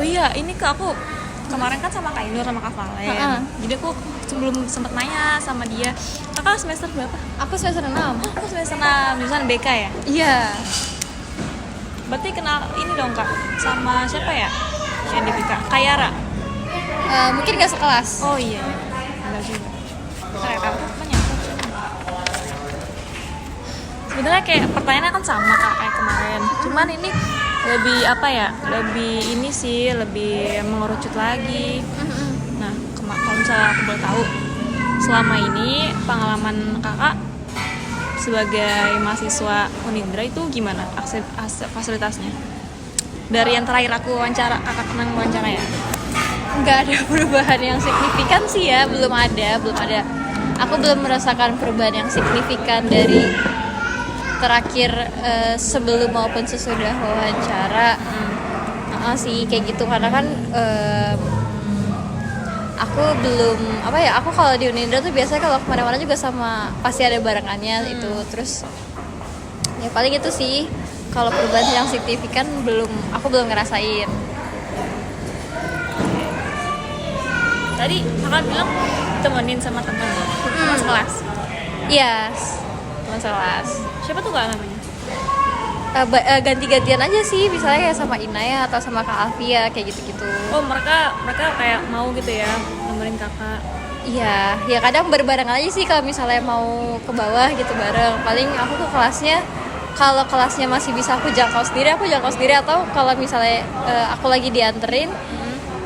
Oh iya, ini aku kemarin kan sama Kak Inur sama Kak Valen. Jadi aku sebelum sempet nanya sama dia, kakak semester berapa? Aku semester 6. Aku semester 6, jurusan BK ya? Iya. Berarti kenal ini dong Kak, sama siapa ya? Yang di BK, Kayara? Mungkin gak sekelas. Oh iya, enggak juga. Ternyata aku menyangkut. Sebenarnya kayak pertanyaannya kan sama Kak kayak kemarin. Cuman ini lebih apa ya? Lebih ini sih, lebih mengerucut lagi. Nah, kalau misalnya aku boleh tahu, selama ini pengalaman kakak sebagai mahasiswa Unindra itu gimana fasilitasnya? Dari yang terakhir aku wawancara, kakak kenang wawancara ya? Nggak ada perubahan yang signifikan sih ya, belum ada. Aku belum merasakan perubahan yang signifikan dari terakhir sebelum maupun sesudah wawancara. Sih kayak gitu, karena kan aku belum aku kalau di Unindra tuh biasanya kalau kemana-mana juga sama pasti ada barengannya itu, terus ya paling itu sih. Kalau perubahan yang signifikan aku belum ngerasain. Tadi kakak bilang temenin sama teman sekelas. Iya, teman sekelas. Siapa tuh kak namanya? Ganti-gantian aja sih, misalnya kayak sama Inaya atau sama Kak Alfia kayak gitu-gitu. Oh mereka kayak mau gitu ya nemenin kakak. Iya, ya kadang berbarengan aja sih kalau misalnya mau ke bawah gitu bareng. Paling aku ke kelasnya, kalau kelasnya masih bisa aku jangkau sendiri, atau kalau misalnya aku lagi dianterin,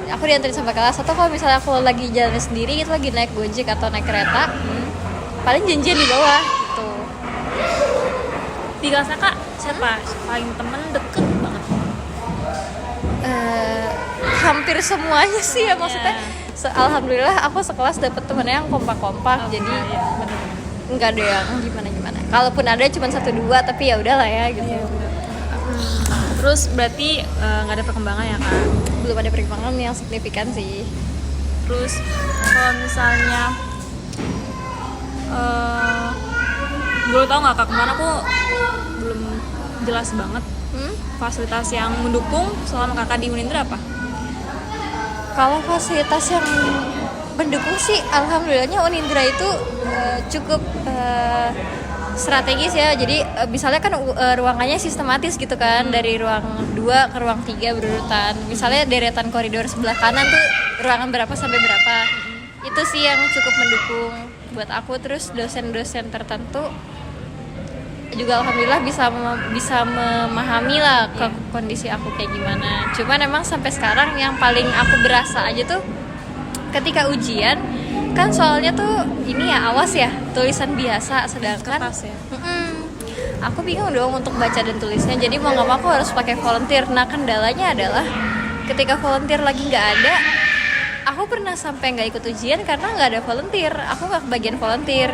aku dianterin sampai kelas. Atau kalau misalnya aku lagi jalan sendiri gitu, lagi naik Gojek atau naik kereta, paling janjian di bawah gitu. Di kelasnya kak siapa paling temen deket banget? Hampir semuanya sih ya, maksudnya alhamdulillah aku sekelas dapet temennya yang kompak-kompak. Jadi nggak ada yang gimana-gimana. Kalaupun ada cuma 1-2, tapi ya udahlah ya gitu. Iya, terus berarti nggak ada perkembangan ya kak? Belum ada perkembangan yang signifikan sih. Terus kalau misalnya boleh tahu nggak kak, kemana aku belum jelas banget fasilitas yang mendukung selama kakak di Unindra apa? Kalau fasilitas yang mendukung sih alhamdulillahnya Unindra itu cukup strategis ya. Jadi misalnya kan ruangannya sistematis gitu kan, dari ruang 2 ke ruang 3 berurutan. Misalnya deretan koridor sebelah kanan tuh ruangan berapa sampai berapa. Itu sih yang cukup mendukung buat aku. Terus dosen-dosen tertentu juga alhamdulillah bisa memahami lah ke kondisi aku kayak gimana. Cuman emang sampai sekarang yang paling aku berasa aja tuh ketika ujian kan, soalnya tuh ini ya awas ya, tulisan biasa, sedangkan kertas ya. Aku bingung dong untuk baca dan tulisnya. Jadi mau nggak mau aku harus pakai volunteer. Nah kendalanya adalah ketika volunteer lagi nggak ada, aku pernah sampai nggak ikut ujian karena nggak ada volunteer. Aku nggak kebagian volunteer.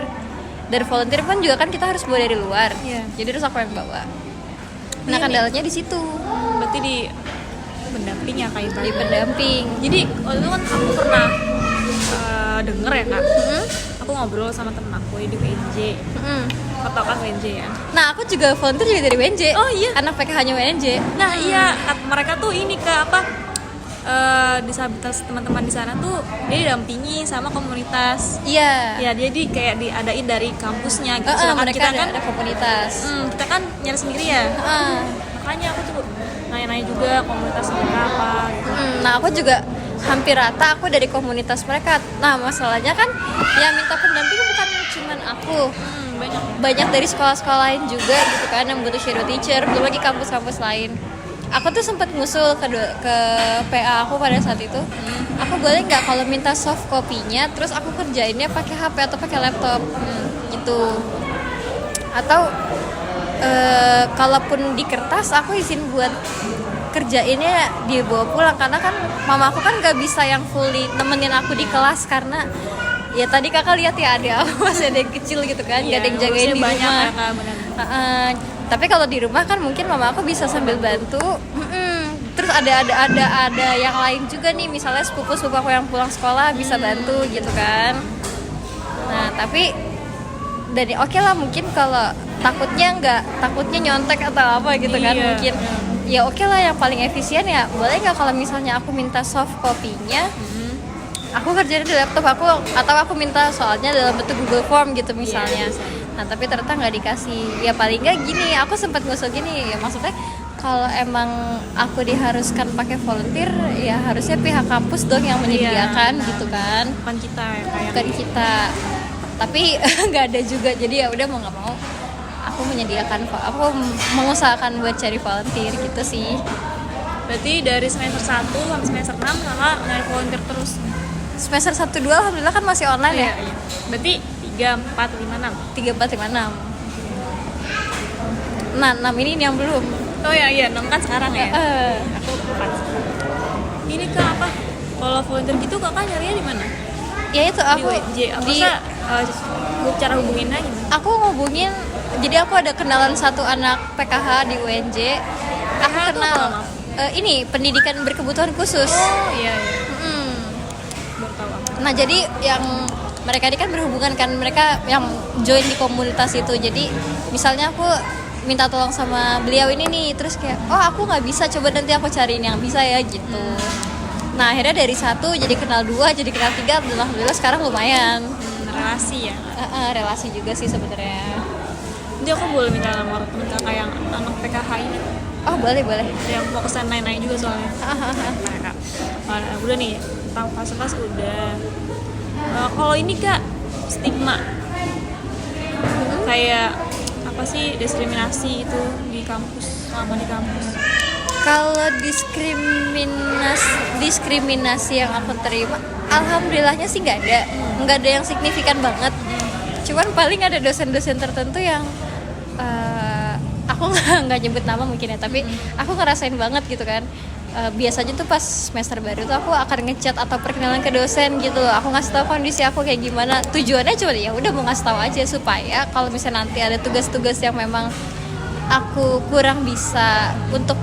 Dan volunteer pun juga kan kita harus bawa dari luar. Jadi terus aku yang bawa. Nah kendalanya di situ. Berarti di pendamping ya kayak di pendamping. Jadi waktu itu kan aku pernah denger ya kak, aku ngobrol sama temen aku di WNJ. Kau tau kan WNJ ya? Nah aku juga volunteer juga dari WNJ. Oh iya, anak PKH-nya WNJ. Nah iya, mereka tuh ini kak disabilitas teman-teman di sana tuh dia didampingi sama komunitas. Iya. Ya dia kayak diadain dari kampusnya gitu. Mereka kita kan ada komunitas. Kita kan nyari sendiri ya. Makanya aku tuh nanya-nanya juga komunitas mereka apa gitu. Nah aku juga hampir rata aku dari komunitas mereka. Nah masalahnya kan yang minta pendamping bukan cuma aku. Banyak dari sekolah-sekolah lain juga gitu kan yang butuh shadow teacher. Belum lagi kampus-kampus lain. Aku tuh sempat ngusul ke PA aku pada saat itu. Aku boleh nggak kalau minta soft copy-nya, terus aku kerjainnya pakai HP atau pakai laptop, gitu. Atau kalaupun di kertas, aku izin buat kerjainnya dibawa pulang, karena kan mama aku kan nggak bisa yang fully nemenin aku di kelas karena ya tadi kakak lihat ya aku masih ada yang kecil gitu kan, nggak ada yang jagain di rumah. Tapi kalau di rumah kan mungkin mama aku bisa sambil bantu. Terus ada yang lain juga nih, misalnya sepupu aku yang pulang sekolah bisa bantu gitu kan. Nah tapi dari oke lah, mungkin kalau takutnya nyontek atau apa gitu kan, mungkin ya oke lah yang paling efisien ya boleh nggak kalau misalnya aku minta soft copy-nya aku kerjain di laptop aku atau aku minta soalnya dalam bentuk Google Form gitu misalnya. Nah tapi ternyata nggak dikasih. Ya paling nggak gini, aku sempat ngusul gini ya maksudnya kalau emang aku diharuskan pakai volunteer ya harusnya pihak kampus dong yang menyediakan gitu kan. Bukan kita ya kayak. Bukan kita. Tapi nggak ada juga jadi ya udah mau nggak mau aku mengusahakan buat cari volunteer gitu sih. Berarti dari semester 1 sampai semester 6 kakak nyari volunteer terus. Semester 1 2 alhamdulillah kan masih online ya. Iya. Berarti 3, 4, 5, 6. 3 4 5 6. Nah, 6 ini yang belum. Oh iya, 6 kan sekarang ya. Aku 4. Ini Kak apa? Kalau volunteer gitu kakak nyarinya di mana? Ya itu aku di UNJ. Cara hubunginnya gimana? Aku ngubungin jadi aku ada kenalan satu anak PKH di UNJ. Aku kenal ini pendidikan berkebutuhan khusus. Oh iya. Baru tahu aku. Nah jadi yang mereka ini kan berhubungan kan mereka yang join di komunitas itu. Jadi misalnya aku minta tolong sama beliau ini nih terus kayak aku nggak bisa coba nanti aku cariin yang bisa ya gitu. Nah akhirnya dari 1 jadi kenal 2 jadi kenal 3 alhamdulillah sekarang lumayan. Relasi ya. Relasi juga sih sebenarnya. Jadi aku boleh minta nomor temen kakak yang anak PKH ini. Oh boleh. Yang mau kesan naik juga soalnya. Kak. Udah nih tentang fasilitas udah. Kalau ini Kak stigma kayak apa sih diskriminasi itu di kampus selama di kampus? Kalau diskriminasi yang aku terima, alhamdulillahnya sih nggak ada yang signifikan banget. Cuman paling ada dosen-dosen tertentu yang aku nggak nyebut nama mungkin ya, tapi aku ngerasain banget gitu kan. Biasanya tuh pas semester baru tuh aku akan ngechat atau perkenalan ke dosen gitu loh. Aku ngasih tahu kondisi aku kayak gimana. Tujuannya cuma ya udah mau ngasih tahu aja supaya kalau misalnya nanti ada tugas-tugas yang memang aku kurang bisa untuk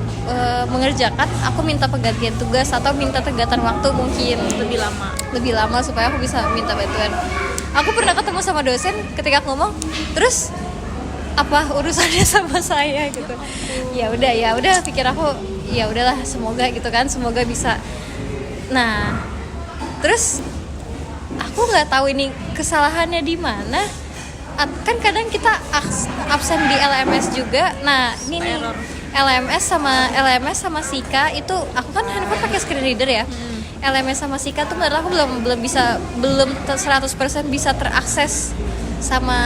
mengerjakan, aku minta penggantian tugas atau minta tegatan waktu mungkin lebih lama supaya aku bisa minta bantuan. Aku pernah ketemu sama dosen ketika aku ngomong, terus apa urusannya sama saya gitu. Ya udah pikir aku ya udahlah semoga gitu kan, semoga bisa. Nah, terus aku nggak tahu ini kesalahannya di mana. Kan kadang kita absen di LMS juga. Nah, ini nih LMS sama Sika itu aku kan handphone pakai screen reader ya. LMS sama Sika tuh menurut aku belum 100% bisa terakses sama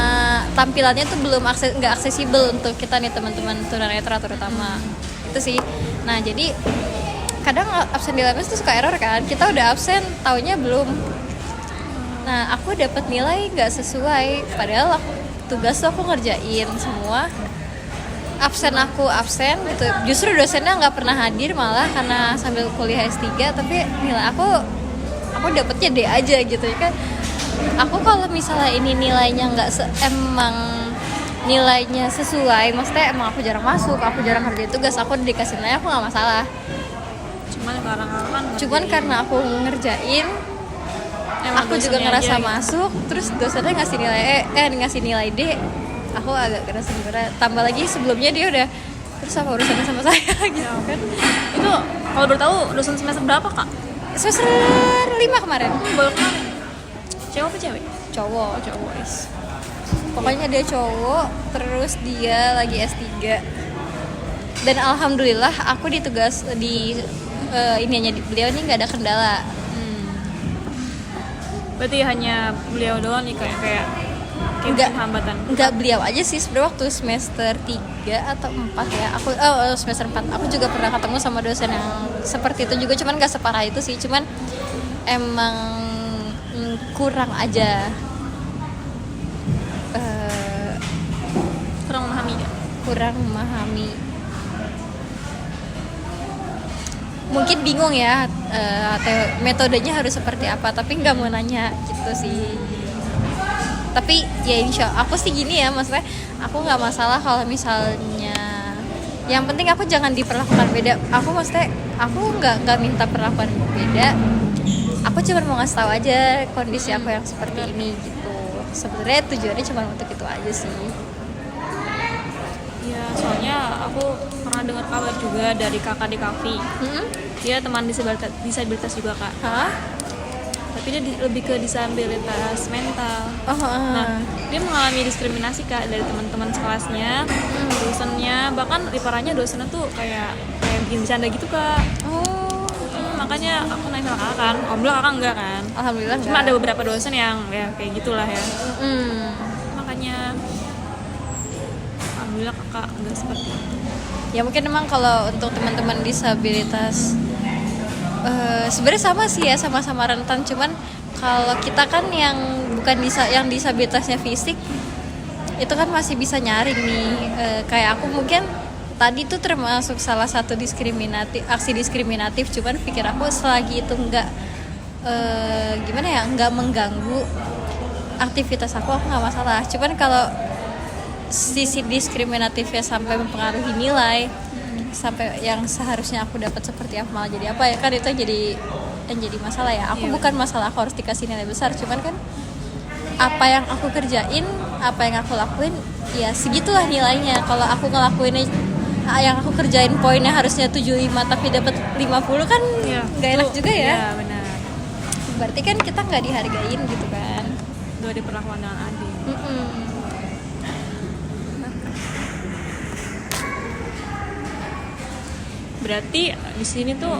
tampilannya tuh nggak aksesibel untuk kita nih teman-teman tunanetra terutama. Itu sih. Nah, jadi kadang absen di LMS tuh suka error kan. Kita udah absen, taunya belum. Nah, aku dapat nilai nggak sesuai, padahal tugas tuh aku ngerjain semua. Absen gitu. Justru dosennya nggak pernah hadir malah karena sambil kuliah S3, tapi nilai aku dapetnya D aja gitu ya kan. Aku kalau misalnya ini nilainya emang nilainya sesuai, maksudnya emang aku jarang masuk, aku jarang ngerjain tugas, aku dikasih nilai aku nggak masalah. Cuman karena aku ngerjain, aku juga ngerasa masuk, terus dosennya ngasih nilai D, aku agak kerasa berat. Tambah lagi sebelumnya dia udah terus apa urusannya sama saya gitu kan. Itu kalau bertahu dosen semester berapa Kak? Semester 5 kemarin. Baru kemarin. Cewek apa cewek? Cowok. Pokoknya dia cowok, terus dia lagi S3. Dan alhamdulillah aku ditugas di beliau ini nggak ada kendala. Berarti hanya beliau doang nih kayak hambatan. Enggak beliau aja sih sebenarnya waktu semester 3 atau 4 ya. Aku semester 4 aku juga pernah ketemu sama dosen yang seperti itu juga, cuman enggak separah itu sih. Cuman emang kurang aja. Kurang memahami. Mungkin bingung ya metodenya harus seperti apa, tapi nggak mau nanya gitu sih. Tapi ya insya aku sih gini ya, maksudnya aku nggak masalah kalau misalnya yang penting aku jangan diperlakukan beda. Maksudnya aku nggak minta perlakuan beda, aku cuma mau ngasih tahu aja kondisi aku yang seperti ini gitu. Sebenarnya tujuannya cuma untuk itu aja sih. Ya soalnya aku pernah pernah dengar kabar juga dari kakak di Kavi. Dia teman disabilitas juga kak. Hah? Tapi dia lebih ke disabilitas mental. Nah, Nah, dia mengalami diskriminasi kak dari teman-teman sekelasnya, dosennya, bahkan lebih parahnya dosennya tuh kayak bikin bercanda gitu kak. Makanya aku nanya sama kakak kan, alhamdulillah kakak enggak kan. Alhamdulillah Cuma ada beberapa dosen yang ya kayak gitulah ya. Makanya alhamdulillah kakak enggak seperti itu. Ya mungkin emang kalau untuk teman-teman disabilitas sebenarnya sama sih ya, sama-sama rentan, cuman kalau kita kan yang bukan yang disabilitasnya fisik itu kan masih bisa nyaring nih. Kayak aku mungkin tadi tuh termasuk salah satu aksi diskriminatif, cuman pikir aku selagi itu nggak gimana ya, nggak mengganggu aktivitas aku nggak masalah. Cuman kalau sisi diskriminatifnya sampai mempengaruhi nilai, sampai yang seharusnya aku dapat seperti apa malah jadi apa ya, kan itu yang jadi masalah ya. Aku bukan masalah aku harus dikasih nilai besar, cuman kan apa yang aku kerjain, apa yang aku lakuin, ya segitulah nilainya. Kalau aku ngelakuin yang aku kerjain poinnya harusnya 75 tapi dapat 50 kan nggak enak juga ya. Iya benar. Berarti kan kita nggak dihargain gitu kan. Gak diperlakukan dengan adil. Berarti di sini tuh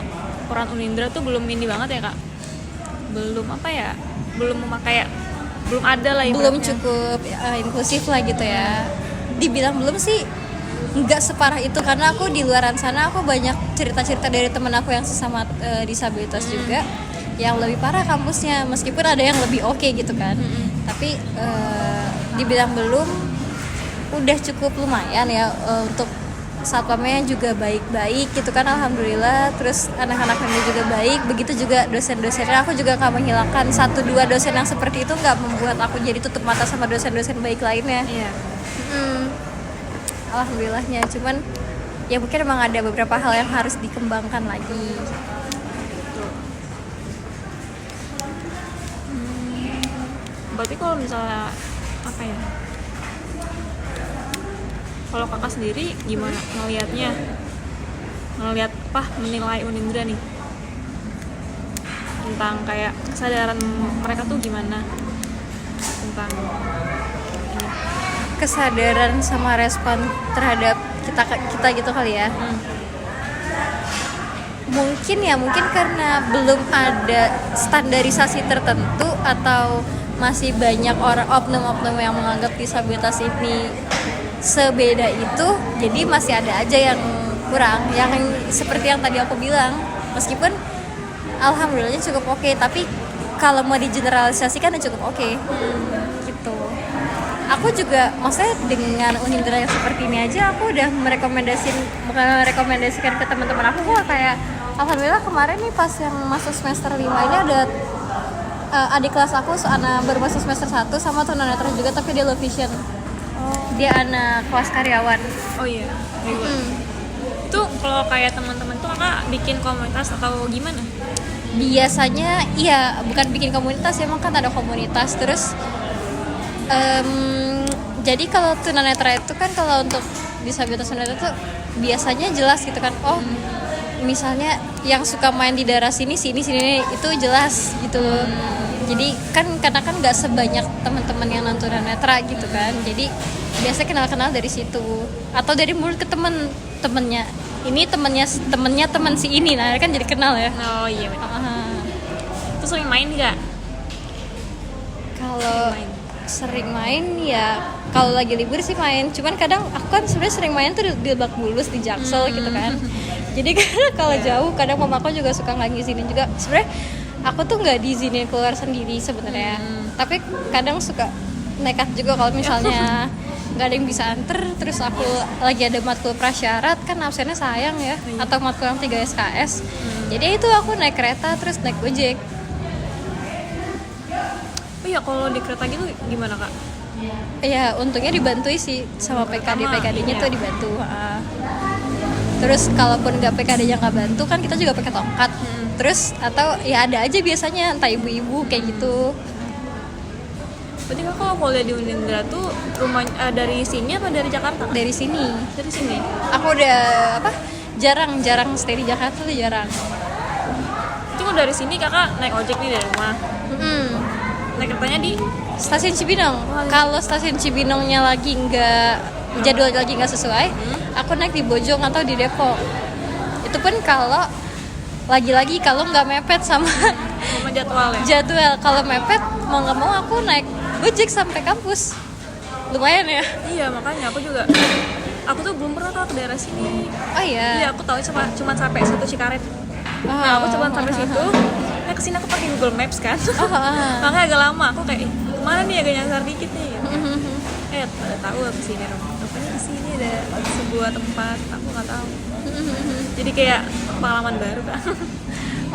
peran Unindra tuh belum ini banget ya kak, belum apa ya, belum memakai, belum ada lah Belum ibaratnya. cukup inklusif lah gitu ya. Dibilang belum sih, nggak separah itu, karena aku di luaran sana aku banyak cerita-cerita dari temen aku yang sesama disabilitas juga yang lebih parah kampusnya, meskipun ada yang lebih oke gitu kan. Tapi dibilang belum, udah cukup lumayan ya untuk satpamnya juga baik-baik gitu kan, alhamdulillah. Terus anak-anaknya juga baik, begitu juga dosen-dosennya. Aku juga gak menghilangkan 1-2 dosen yang seperti itu, gak membuat aku jadi tutup mata sama dosen-dosen baik lainnya. Iya. Alhamdulillahnya, cuman ya mungkin emang ada beberapa hal yang harus dikembangkan lagi. Berarti kalau misalnya apa ya, kalau kakak sendiri gimana ngelihatnya, menilai Unindra nih tentang kayak kesadaran mereka tuh gimana tentang ini? Kesadaran sama respon terhadap kita gitu kali ya. Mungkin karena belum ada standarisasi tertentu, atau masih banyak orang oknum-oknum yang menganggap disabilitas ini sebeda itu, jadi masih ada aja yang kurang, yang seperti yang tadi aku bilang. Meskipun alhamdulillahnya cukup oke, tapi kalau mau digeneralisasikan ya cukup oke. Gitu. Aku juga maksudnya dengan Unindra yang seperti ini aja, aku udah merekomendasikan ke teman-teman aku. Kok kayak alhamdulillah kemarin nih pas yang masuk semester 5 ini ada adik kelas aku, anak baru masuk semester 1 sama tunanetra juga, tapi dia low vision. Dia anak kelas karyawan. Oh iya, itu kalau kayak teman-teman tuh kakak bikin komunitas atau gimana? Biasanya iya, bukan bikin komunitas ya, emang kan ada komunitas. Terus jadi kalau tunanetra itu kan, kalau untuk disabilitas tunanetra tuh biasanya jelas gitu kan. Oh, misalnya yang suka main di daerah sini itu jelas gitu loh. Jadi kan karena kan nggak sebanyak teman-teman yang non tunanetra gitu kan. Jadi biasanya kenal dari situ, atau dari mulut ke temennya. Ini temennya teman si ini, nah kan jadi kenal ya. Oh iya benar. Terus sering main nggak? Kalau sering main ya, kalau lagi libur sih main. Cuman kadang aku kan sebenarnya sering main tuh di Lebak Bulus, di Jaksel gitu kan. Jadi kalau jauh kadang mama aku juga suka nggak ngizinin juga. Sebenarnya aku tuh nggak diizinin keluar sendiri sebenarnya. Tapi kadang suka nekat juga kalau misalnya nggak ada yang bisa anter, terus aku lagi ada matkul prasyarat kan absennya sayang ya, atau matkul yang 3 SKS. Jadi itu aku naik kereta terus naik Gojek. Oh iya, kalau di kereta gitu gimana kak? Ya untungnya dibantu sih sama PKD-nya iya. tuh dibantu. Terus kalaupun nggak PKD-nya nggak bantu kan kita juga pakai tongkat. Terus atau ya ada aja biasanya entah ibu-ibu kayak gitu. Oh Berarti kakak kalau kuliah di Unindra tuh rumah dari sini apa dari Jakarta? Kak? Dari sini. Dari sini. Aku udah jarang stay di Jakarta tuh jarang. Itu kalau dari sini kakak naik ojek nih dari rumah. Naik keretanya di Stasiun Cibinong. Kalau stasiun Cibinongnya lagi jadwal lagi nggak sesuai, aku naik di Bojong atau di Depok. Itu pun kalau lagi-lagi kalau nggak mepet sama jadwal ya. jadwal. Kalau mepet mau nggak mau aku naik Gojek sampai kampus. Lumayan ya. Iya makanya aku juga. Aku tuh belum pernah tahu ke daerah sini. Oh iya. Iya aku tahu cuma sampai satu Cikaret. Nah aku coba sampai situ. Nah kesini aku pakai Google Maps kan. Makanya agak lama. Aku kayak kemana nih agak nyasar dikit nih. Udah tahu kesini rupanya kesini ada sebuah tempat aku nggak tahu. Jadi kayak pengalaman baru kan.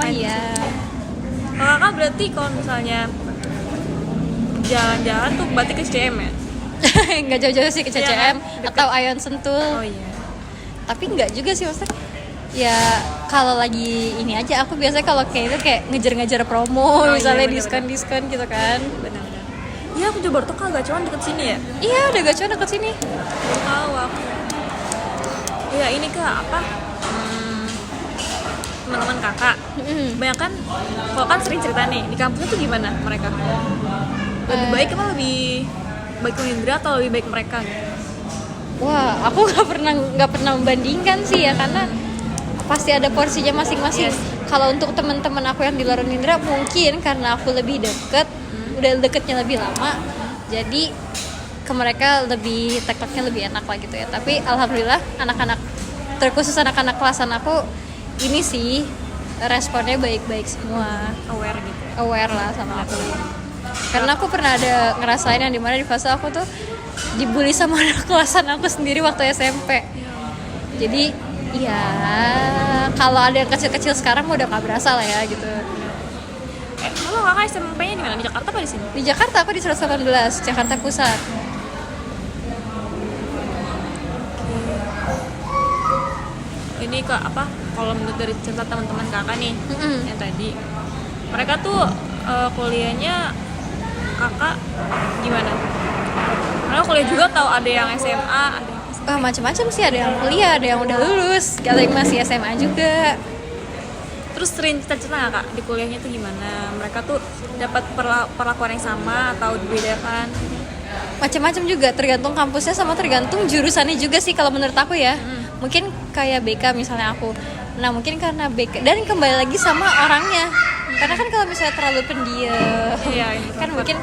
Oh iya. Kalau kakak berarti kalau misalnya jalan-jalan tuh berarti ke CCM ya? Nggak jauh-jauh sih ke Iya CCM kan? atau Ayon Sentul. Oh iya. Tapi nggak juga sih maksudnya. Ya kalau lagi ini aja aku biasanya kalau kayak itu kayak ngejar-ngejar promo, misalnya iya, diskon gitu kan. Benar-benar. Iya aku juga baru tau kalau Gacuan deket sini ya? Iya udah Gacuan deket sini. Baru tahu aku. Iya ini kak apa? Teman-teman kakak banyak kan, kalau kan sering cerita nih di kampusnya tuh gimana mereka? Lebih baik apa lebih baik Unindra atau lebih baik mereka? Wah aku nggak pernah membandingkan sih ya karena pasti ada porsinya masing-masing. Kalau untuk teman-teman aku yang di luar Unindra mungkin karena aku lebih deket, udah deketnya lebih lama, jadi ke mereka lebih tekleknya lebih enak lah gitu ya. Tapi alhamdulillah anak-anak, terkhusus anak-anak kelasan aku ini sih responnya baik-baik semua, Aware gitu ya? aware lah sama aku. Karena aku pernah ada ngerasain yang dimana di fase aku tuh dibully sama anak kelasan aku sendiri waktu SMP. Jadi ya kalau ada yang kecil-kecil sekarang udah gak berasa lah ya gitu. Kalau kakak SMP-nya di mana? Di Jakarta apa di sini? Di Jakarta aku di 118, Jakarta Pusat. Ini kak apa? Kalau menurut dari cerita teman-teman kakak nih yang tadi, mereka tuh kuliahnya kakak gimana? Mereka kuliah juga tahu ada yang SMA, ada yang Oh, macam-macam sih, ada yang kuliah, ada yang udah lulus, ada yang masih SMA juga. Terus sering cerita nggak kak di kuliahnya tuh gimana? Mereka tuh dapat perlakuan yang sama atau dibedakan? Macam-macam juga, tergantung kampusnya sama tergantung jurusannya juga sih kalau menurut aku ya. Mungkin kayak BK misalnya aku. Nah mungkin karena BK, dan kembali lagi sama orangnya. Karena kan kalau misalnya terlalu pendiam, kan mungkin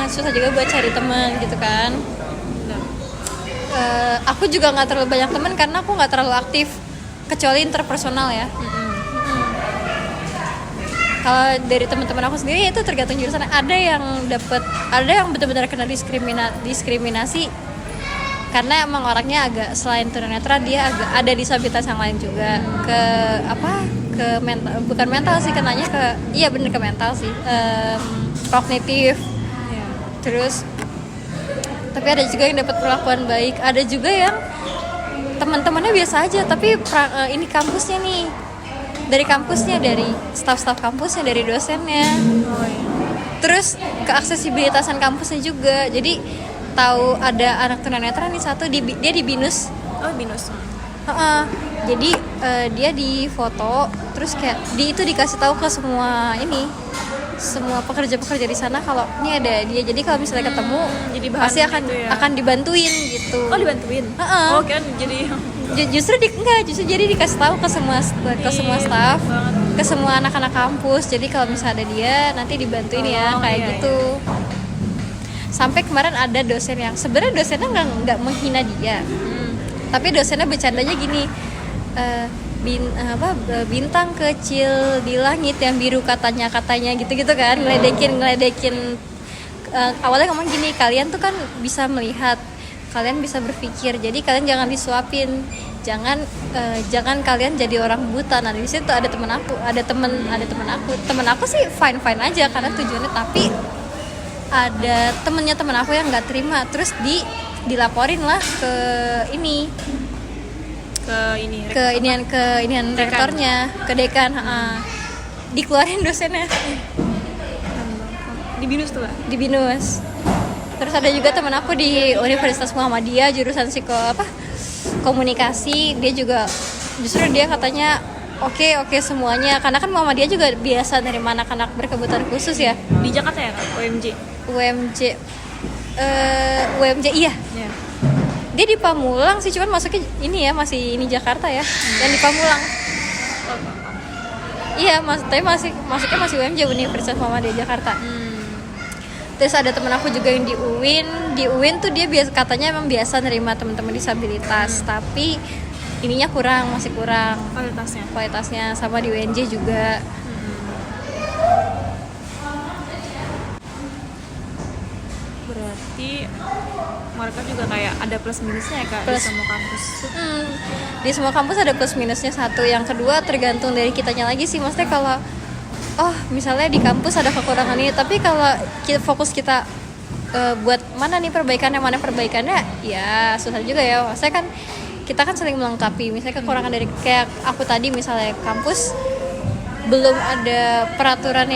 susah juga buat cari teman gitu kan. Aku juga nggak terlalu banyak teman karena aku nggak terlalu aktif kecuali interpersonal ya. Kalau dari teman-teman aku sendiri itu tergantung jurusan. Ada yang benar-benar kena diskriminasi karena emang orangnya agak selain tunanetra dia agak ada disabilitas yang lain juga ke mental, bukan mental sih, kenanya ke mental sih, kognitif. Terus tapi ada juga yang dapat perlakuan baik, ada juga yang teman-temannya biasa aja tapi ini kampusnya nih, dari kampusnya, dari staf-staf kampusnya, dari dosennya, terus keaksesibilitasan kampusnya juga. Jadi tahu ada anak tunanetra nih satu, dia di BINUS. Oh BINUS. Jadi dia di foto, terus kayak itu dikasih tahu ke semua pekerja-pekerja di sana kalau ini ada dia. Jadi kalau misalnya ketemu jadi pasti akan dibantuin gitu. Oh dibantuin? Oh kan jadi justru jadi dikasih tahu ke semua staff, ke semua anak-anak kampus. Jadi kalau misalnya ada dia nanti dibantuin gitu. Sampai kemarin ada dosen yang sebenarnya dosennya nggak menghina dia, tapi dosennya bercandanya gini, bintang kecil di langit yang biru katanya gitu kan, ngeledekin. Awalnya ngomong gini, kalian tuh kan bisa melihat, kalian bisa berpikir, jadi kalian jangan disuapin, jangan kalian jadi orang buta. Nah di situ ada temen aku sih fine aja karena tujuannya, tapi ada temen aku yang nggak terima, terus dilaporin lah ke rektornya, ke dekan, dikeluarin dosennya. Di BINUS tuh lah. Di BINUS. Terus ada juga teman aku di Universitas Muhammadiyah jurusan komunikasi, dia juga justru dia katanya oke semuanya, karena kan Muhammadiyah juga biasa nerima anak-anak berkebutuhan khusus ya. Di Jakarta ya Kak, UMJ iya. Ya. Dia di Pamulang sih, cuman masuknya ini ya, masih ini Jakarta ya, yang di Pamulang. Iya, tapi masuknya masih UMJ, Universitas Muhammadiyah Jakarta. Terus ada temen aku juga yang di UIN tuh dia katanya emang biasa nerima teman-teman disabilitas, tapi ininya masih kurang kualitasnya, sama di UNJ juga. Berarti mereka juga kayak ada plus minusnya ya Kak di semua kampus. Di semua kampus ada plus minusnya satu. Yang kedua tergantung dari kitanya lagi sih. Maksudnya kalau misalnya di kampus ada kekurangan ini, tapi kalau fokus kita buat mana perbaikannya ya susah juga ya. Maksudnya kan kita kan saling melengkapi. Misalnya kekurangan dari kayak aku tadi, misalnya kampus belum ada peraturan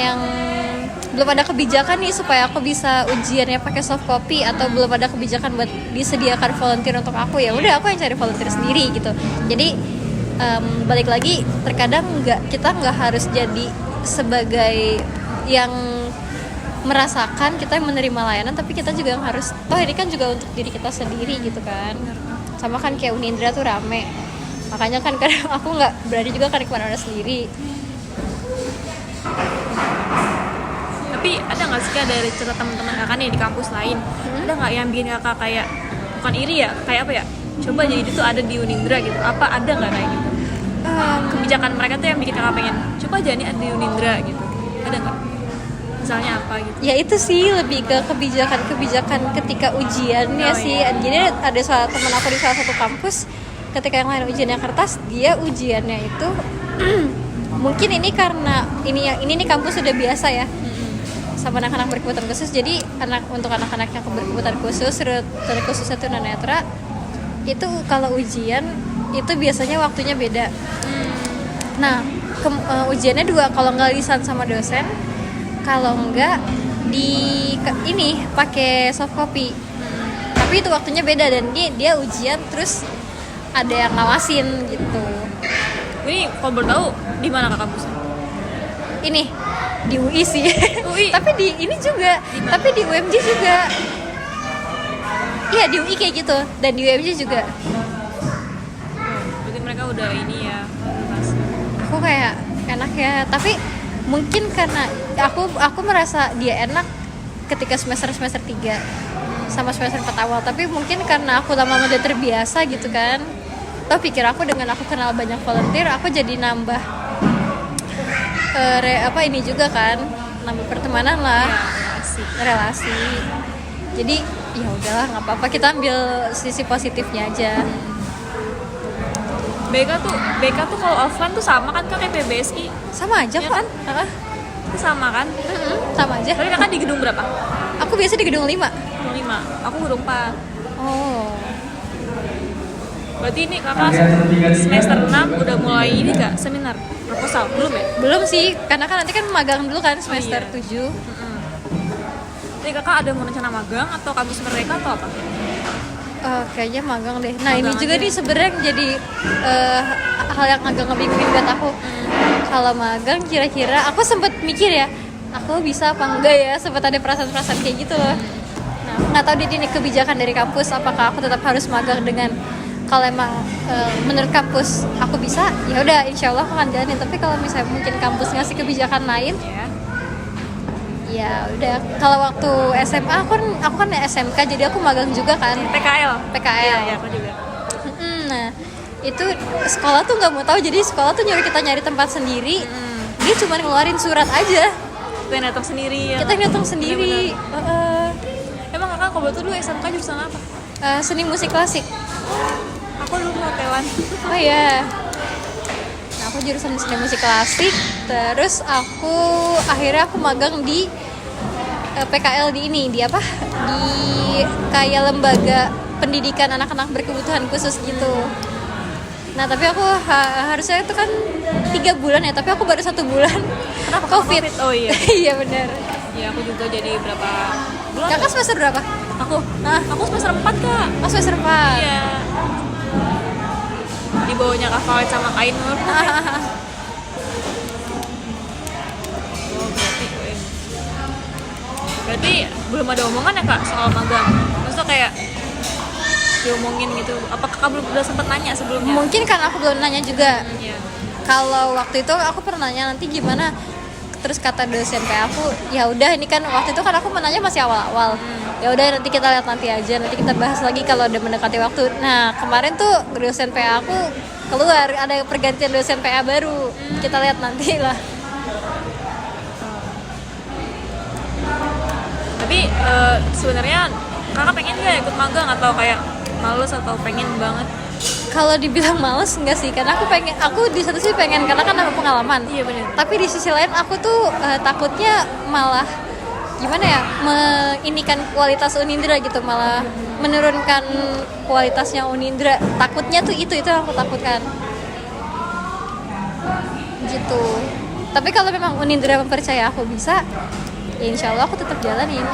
belum ada kebijakan nih supaya aku bisa ujiannya pakai soft copy, atau belum ada kebijakan buat disediakan volunteer untuk aku, ya udah aku yang cari volunteer sendiri gitu. Jadi balik lagi, terkadang kita nggak harus jadi sebagai yang merasakan kita yang menerima layanan, tapi kita juga yang harus ini kan juga untuk diri kita sendiri gitu kan. Sama kan kayak Unindra tuh rame, makanya kan kadang aku nggak berani juga kan kemana-mana sendiri. Tapi ada nggak sih Kak dari cerita teman-teman kakak nih di kampus lain, ada nggak yang bikin kakak kayak bukan iri ya, kayak apa ya, coba jadi itu ada di Unindra gitu, apa ada nggak kayak gitu? Kebijakan mereka tuh yang bikin kakak pengen coba aja nih ada di Unindra gitu, ada nggak? Misalnya apa gitu? Ya itu sih lebih ke kebijakan ketika ujiannya sih. Jadi ada teman aku di salah satu kampus, ketika yang lain ujiannya kertas, dia ujiannya itu mungkin ini karena ini nih kampus sudah biasa ya sama anak-anak berkebutuhan khusus. Jadi untuk anak-anak yang berkebutuhan khusus, khususnya tunanetra, itu kalau ujian itu biasanya waktunya beda. Nah ujiannya dua, kalau nggak lisan sama dosen, kalau nggak pakai soft copy. Tapi itu waktunya beda, dan dia ujian terus ada yang ngawasin gitu. Ini kalau boleh tahu di mana Kak kampusnya? Ini di UI sih. UI. Tapi di ini juga, tapi di UMJ juga. Iya, di UI kayak gitu, dan di UMJ juga. Berarti mereka udah ini ya, Aku kayak enak ya, tapi mungkin karena aku merasa dia enak ketika semester 3 sama semester 4 awal, tapi mungkin karena aku lama udah terbiasa gitu kan. Toh pikir aku dengan aku kenal banyak volunteer, aku jadi nambah ini juga kan, nambah pertemanan lah, relasi. Jadi ya udahlah, nggak apa-apa, kita ambil sisi positifnya aja. BK tuh kalau offline tuh sama kan Kak kayak PBSI? Sama aja ya kok. Kan? Itu sama kan? Sama aja. Tapi Kakak di gedung berapa? Aku biasa di gedung 5. Gedung 5, aku gedung 4. Oh. Berarti ini Kakak semester 6 udah mulai ini gak? Seminar? Proposal? Belum ya? Belum sih, karena kan nanti kan magang dulu kan semester 7. Jadi Kakak ada mau rencana magang atau kampus mereka atau apa? Kayaknya magang deh. Nah, magang ini juga aja. nih sebenarnya jadi hal yang agak ngebingungin buat aku. Kalau magang kira-kira aku sempet mikir ya, aku bisa apa enggak ya, sempet ada perasaan-perasaan kayak gitu loh. Nah, aku nggak tahu ini kebijakan dari kampus, apakah aku tetap harus magang dengan, kalau emang menurut kampus aku bisa, ya udah insya Allah aku akan jalanin. Tapi kalau misalnya mungkin kampus ngasih kebijakan lain, ya udah. Kalau waktu SMA aku kan SMK, jadi aku magang juga kan. PKL. Iya, aku juga. Nah itu sekolah tuh nggak mau tahu, jadi sekolah tuh nyuruh kita nyari tempat sendiri. Dia cuma ngeluarin surat aja, Kita yang datang sendiri ya. kita yang datang sendiri. Emang Kakak kalau betul dulu SMK jurusan apa? Seni musik klasik. Aku dulu hotelan. Oh iya. Nah, aku jurusan seni musik klasik. Terus akhirnya aku magang di PKL di apa? Di kayak lembaga pendidikan anak-anak berkebutuhan khusus gitu. Nah, tapi aku harusnya itu kan 3 bulan ya, tapi aku baru 1 bulan. Kenapa? COVID. Oh iya. Iya benar. Iya, aku juga jadi berapa bulan? Kakak semester berapa? Aku semester 4 kak. Oh semester 4. Iya. Di bawahnya Kak Valet sama Kak Ainur. Oh berarti belum ada omongan ya kak soal magang? Maksudnya kayak diomongin gitu. Apa kakak belum udah sempet nanya sebelumnya? Mungkin karena aku belum nanya juga. Iya. Kalau waktu itu aku pernah nanya nanti gimana, terus kata dosen kayak aku, ya udah ini kan waktu itu kan aku menanya masih awal-awal. Ya udah nanti kita lihat nanti aja, nanti kita bahas lagi kalau udah mendekati waktu. Nah kemarin tuh dosen PA aku keluar, ada pergantian dosen PA baru. Kita lihat nanti lah. Tapi sebenarnya kakak pengen nggak ikut magang atau kayak males atau pengen banget? Kalau dibilang males enggak sih, karena aku di satu sisi pengen karena kan ada pengalaman. Iya benar. Tapi di sisi lain aku tuh takutnya malah gimana ya, meinikan kualitas Unindra gitu, malah menurunkan kualitasnya Unindra. Takutnya tuh itu yang aku takutkan. Gitu. Tapi kalau memang Unindra mempercaya aku bisa, ya insya Allah aku tetap jalanin.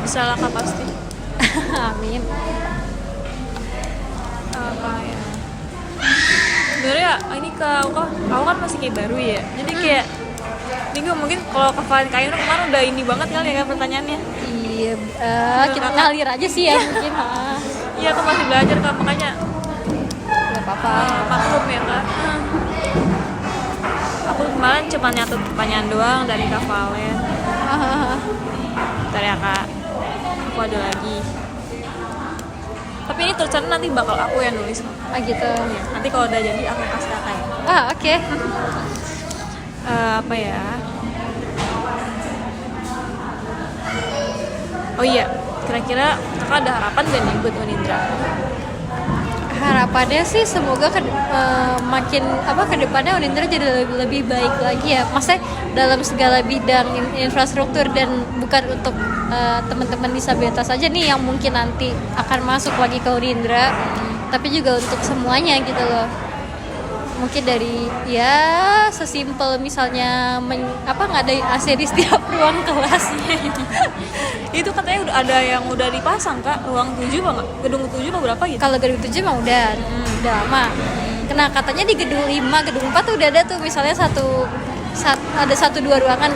Bisa lah kak pasti. Amin. Apa ya? Sebenarnya ini aku kan masih kayak baru ya. Jadi kayak bingung, mungkin kalau Kak Valet Kak Ainur kemarin udah ini banget kali ya kan pertanyaannya. Iya, kita ngalir aja sih ya mungkin. Iya aku masih belajar kak, makanya Gak apa-apa. maklum ya kak. Aku kemarin cuma nyatet pertanyaan doang dari Kak Valet. Bentar ya kak, aku ada lagi. Tapi ini tulisannya nanti bakal aku yang nulis. Gitu. Nanti kalau udah jadi aku kasih kakak ya. Oke. Apa ya? Oh iya, kira-kira kakak ada harapan gak nih buat Unindra? Harapannya sih semoga makin kedepannya Unindra jadi lebih baik lagi ya. Maksudnya dalam segala bidang infrastruktur, dan bukan untuk teman-teman disabilitas saja nih yang mungkin nanti akan masuk lagi ke Unindra, tapi juga untuk semuanya gitu loh. Mungkin dari ya sesimpel misalnya ngadain AC di setiap ruang kelas. Itu katanya udah ada yang udah dipasang kak, ruang 7 apa gedung 7 apa berapa gitu? Kalau gedung 7 mah udah lama. Nah katanya di gedung 5, gedung 4 tuh udah ada tuh misalnya ada 1-2 ruangan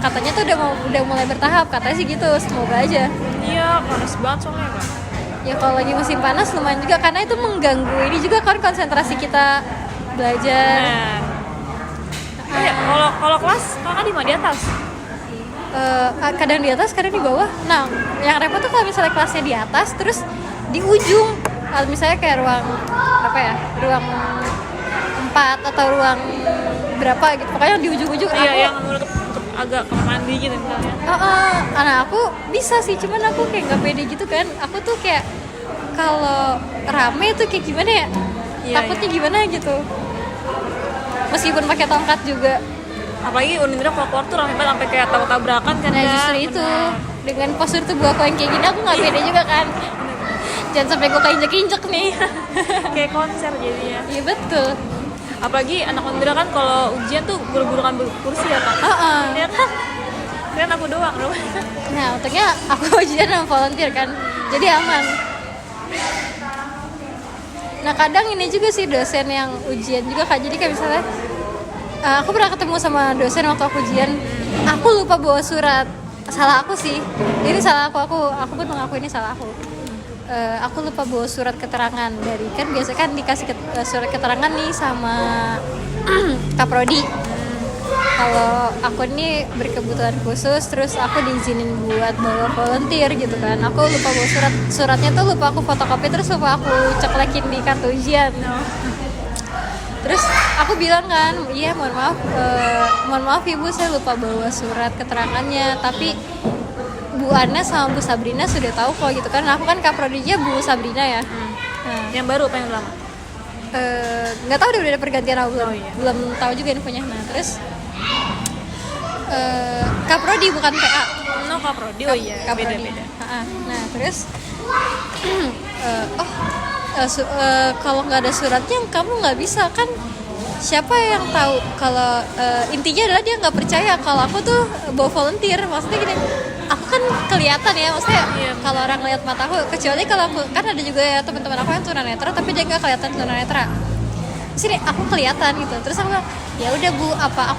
katanya tuh udah mulai bertahap, katanya sih gitu. Semoga aja. Iya, panas banget soalnya kak. Ya kalau lagi musim panas lumayan juga, karena itu mengganggu ini juga kan konsentrasi kita belajar. Kalau kelas kakak di mana, di atas? Kadang di atas, kadang di bawah. Nah, yang repot tuh kalau misalnya kelasnya di atas, terus di ujung, misalnya kayak ruang ruang 4 atau ruang berapa gitu, pokoknya di ujung-ujung. Iya, yang menurut agak kamar mandi gitu misalnya. Anak aku bisa sih, cuman aku kayak nggak pede gitu kan. Aku tuh kayak kalau rame tuh kayak gimana ya? Iya, Takutnya gimana gitu. Meskipun pakai tongkat juga. Apalagi Unindra kalau keluar tuh rame banget sampai kayak tabrakan kan. Nah justru itu, dengan postur tubuh aku yang kayak gini, aku nggak pede juga kan. Jangan sampai gue keinjek-injek nih. Kayak konser jadinya. Iya betul. Apalagi anak Unindra kan kalau ujian tuh buru-burukan kursi ya kak. Ya kan? Kan aku doang. Nah untungnya aku ujian sama volunteer kan, jadi aman. Nah kadang ini juga sih dosen yang ujian juga kak, jadi kayak misalnya aku pernah ketemu sama dosen waktu aku ujian, aku lupa bawa surat. Salah aku sih, ini salah aku pun mengaku ini salah aku. Aku lupa bawa surat keterangan dari, kan biasa kan dikasih surat keterangan nih sama Kaprodi. Kalau aku ini berkebutuhan khusus, terus aku diizinin buat bawa volunteer gitu kan. Aku lupa bawa suratnya tuh lupa aku fotokopi, terus lupa aku ceklekin di kartu ujian. Terus aku bilang kan, iya mohon maaf ibu, saya lupa bawa surat keterangannya, tapi Bu Ana sama Bu Sabrina sudah tahu kok gitu kan. Aku kan kaprodinya Bu Sabrina ya. Nah, Yang baru apa yang lama? Nggak tahu udah ada pergantian atau belum. Oh, iya. Belum tahu juga infonya. Nah terus kaprodi bukan PA. No kaprodi. Oh iya. Kaprodi. Beda. Nah terus kalau nggak ada suratnya kamu nggak bisa kan. Siapa yang tahu kalau intinya adalah dia nggak percaya kalau aku tuh bawa volunteer. Maksudnya gini, aku kan kelihatan ya, maksudnya Iya. kalau orang lihat mata aku, kecuali kalau aku kan ada juga ya teman-teman aku yang tunanetra tapi dia nggak kelihatan tunanetra. Sini aku kelihatan gitu, terus aku bilang ya udah Bu, apa